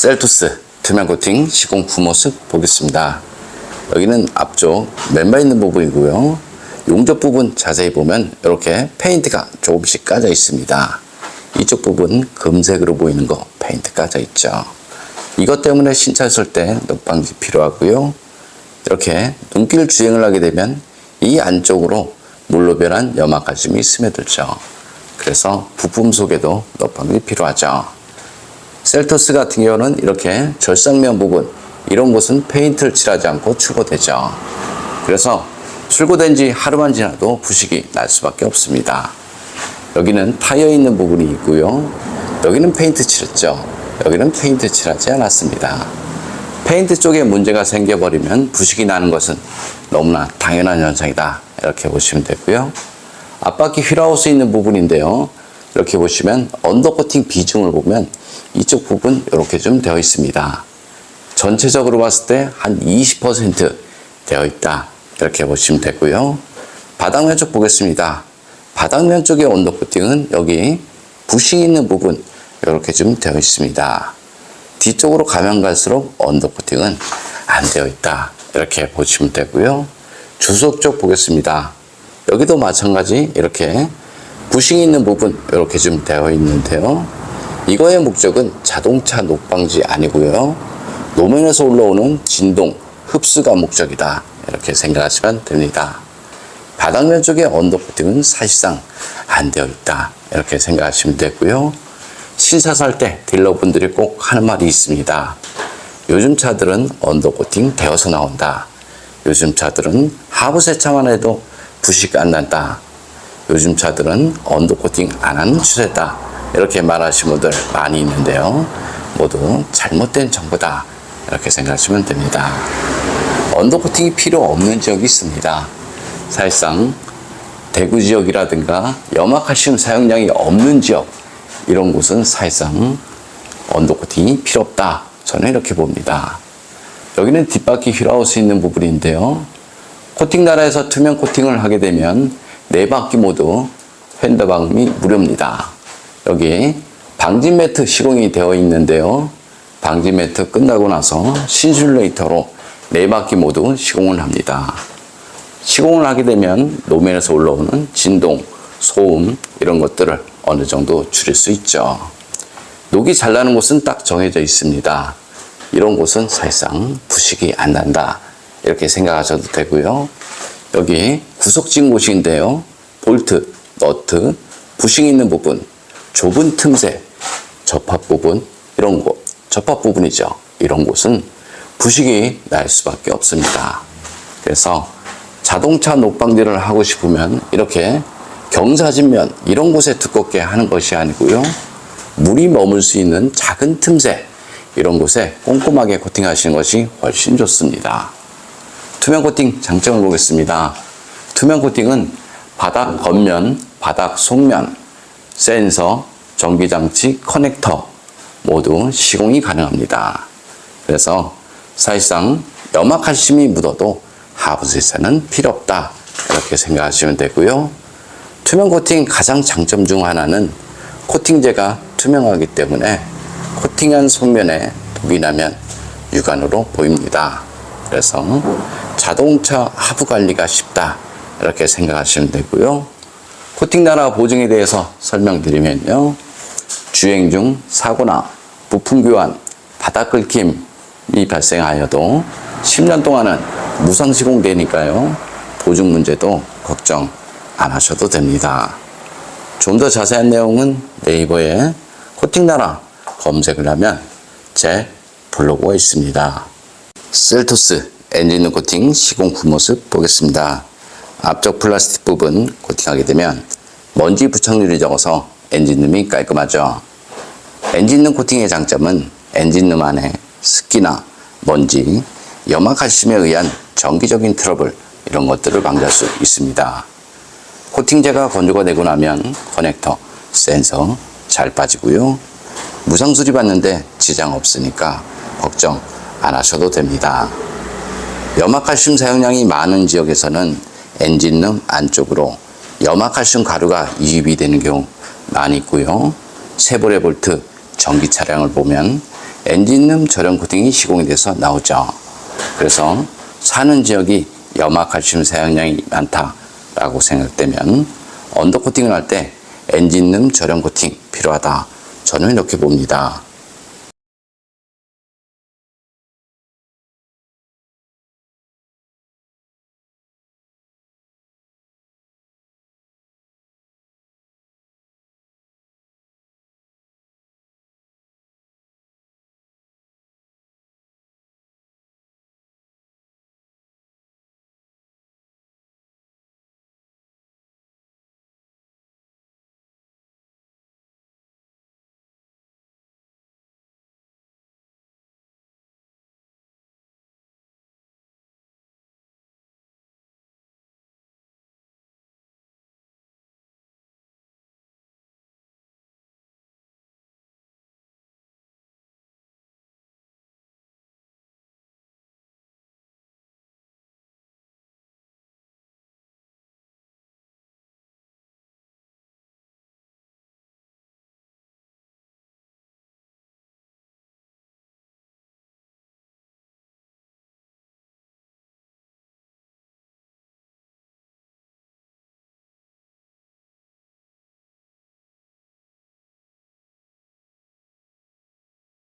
셀토스 투명 코팅 시공 후 모습 보겠습니다. 여기는 앞쪽 맨바 있는 부분이고요. 용접 부분 자세히 보면 이렇게 페인트가 조금씩 까져 있습니다. 이쪽 부분 금색으로 보이는 거 페인트 까져 있죠. 이것 때문에 신차했을 때 넉방지 필요하고요. 이렇게 눈길 주행을 하게 되면 이 안쪽으로 물로 변한 염화칼슘이 스며들죠. 그래서 부품 속에도 넉방지 필요하죠. 셀토스 같은 경우는 이렇게 절삭면 부분 이런 곳은 페인트를 칠하지 않고 출고되죠. 그래서 출고된 지 하루만 지나도 부식이 날 수밖에 없습니다. 여기는 타이어 있는 부분이 있고요. 여기는 페인트 칠했죠. 여기는 페인트 칠하지 않았습니다. 페인트 쪽에 문제가 생겨버리면 부식이 나는 것은 너무나 당연한 현상이다. 이렇게 보시면 되고요. 앞바퀴 휠하우스 있는 부분인데요. 이렇게 보시면 언더코팅 비중을 보면 이쪽 부분 이렇게 좀 되어 있습니다. 전체적으로 봤을 때 한 20% 되어 있다. 이렇게 보시면 되고요. 바닥면 쪽 보겠습니다. 바닥면 쪽의 언더코팅은 여기 부싱 있는 부분 이렇게 좀 되어 있습니다. 뒤쪽으로 가면 갈수록 언더코팅은 안 되어 있다. 이렇게 보시면 되고요. 주석 쪽 보겠습니다. 여기도 마찬가지 이렇게 부싱 있는 부분 이렇게 좀 되어 있는데요. 이거의 목적은 자동차 녹방지 아니고요. 노면에서 올라오는 진동, 흡수가 목적이다. 이렇게 생각하시면 됩니다. 바닥면 쪽의 언더코팅은 사실상 안 되어 있다. 이렇게 생각하시면 되고요. 신차 살 때 딜러분들이 꼭 하는 말이 있습니다. 요즘 차들은 언더코팅 되어서 나온다. 요즘 차들은 하부 세차만 해도 부식 안 난다. 요즘 차들은 언더코팅 안 하는 추세다. 이렇게 말하시는 분들 많이 있는데요. 모두 잘못된 정보다. 이렇게 생각하시면 됩니다. 언더코팅이 필요 없는 지역이 있습니다. 사실상 대구 지역이라든가 염화칼슘 사용량이 없는 지역 이런 곳은 사실상 언더코팅이 필요 없다. 저는 이렇게 봅니다. 여기는 뒷바퀴 휠하우스 있는 부분인데요. 코팅 나라에서 투명 코팅을 하게 되면 네 바퀴 모두 휀더 방음이 무료입니다. 여기 방진 매트 시공이 되어 있는데요. 방진 매트 끝나고 나서 신슐레이터로 네 바퀴 모두 시공을 합니다. 시공을 하게 되면 노면에서 올라오는 진동, 소음 이런 것들을 어느 정도 줄일 수 있죠. 녹이 잘 나는 곳은 딱 정해져 있습니다. 이런 곳은 사실상 부식이 안 난다. 이렇게 생각하셔도 되고요. 여기 구석진 곳인데요. 볼트, 너트, 부싱 있는 부분, 좁은 틈새, 접합 부분 이런 곳, 접합 부분이죠. 이런 곳은 부식이 날 수밖에 없습니다. 그래서 자동차 녹방지를 하고 싶으면 이렇게 경사진면 이런 곳에 두껍게 하는 것이 아니고요. 물이 머물 수 있는 작은 틈새 이런 곳에 꼼꼼하게 코팅하시는 것이 훨씬 좋습니다. 투명 코팅 장점을 보겠습니다. 투명 코팅은 바닥 겉면, 바닥 속면, 센서, 전기장치, 커넥터 모두 시공이 가능합니다. 그래서 사실상 염화칼슘이 묻어도 하부 세차는 필요 없다. 이렇게 생각하시면 되고요. 투명 코팅 가장 장점 중 하나는 코팅제가 투명하기 때문에 코팅한 속면에 독이 나면 육안으로 보입니다. 그래서 자동차 하부 관리가 쉽다. 이렇게 생각하시면 되고요. 코팅 나라 보증에 대해서 설명드리면요. 주행 중 사고나 부품 교환, 바닥 긁힘이 발생하여도 10년 동안은 무상 시공되니까요. 보증 문제도 걱정 안 하셔도 됩니다. 좀 더 자세한 내용은 네이버에 코팅 나라 검색을 하면 제 블로그가 있습니다. 셀토스 엔진룸 코팅 시공 후 모습 보겠습니다. 앞쪽 플라스틱 부분 코팅하게 되면 먼지 부착률이 적어서 엔진룸이 깔끔하죠. 엔진룸 코팅의 장점은 엔진룸 안에 습기나 먼지, 염화칼슘에 의한 정기적인 트러블 이런 것들을 방지할 수 있습니다. 코팅제가 건조가 되고 나면 커넥터, 센서 잘 빠지고요. 무상 수리받는데 지장 없으니까 걱정 안 하셔도 됩니다. 염화칼슘 사용량이 많은 지역에서는 엔진룸 안쪽으로 염화칼슘 가루가 유입이 되는 경우 많이 있고요. 쉐보레 볼트 전기 차량을 보면 엔진룸 저렴 코팅이 시공이 돼서 나오죠. 그래서 사는 지역이 염화칼슘 사용량이 많다라고 생각되면 언더코팅을 할 때 엔진룸 저렴 코팅 필요하다. 저는 이렇게 봅니다.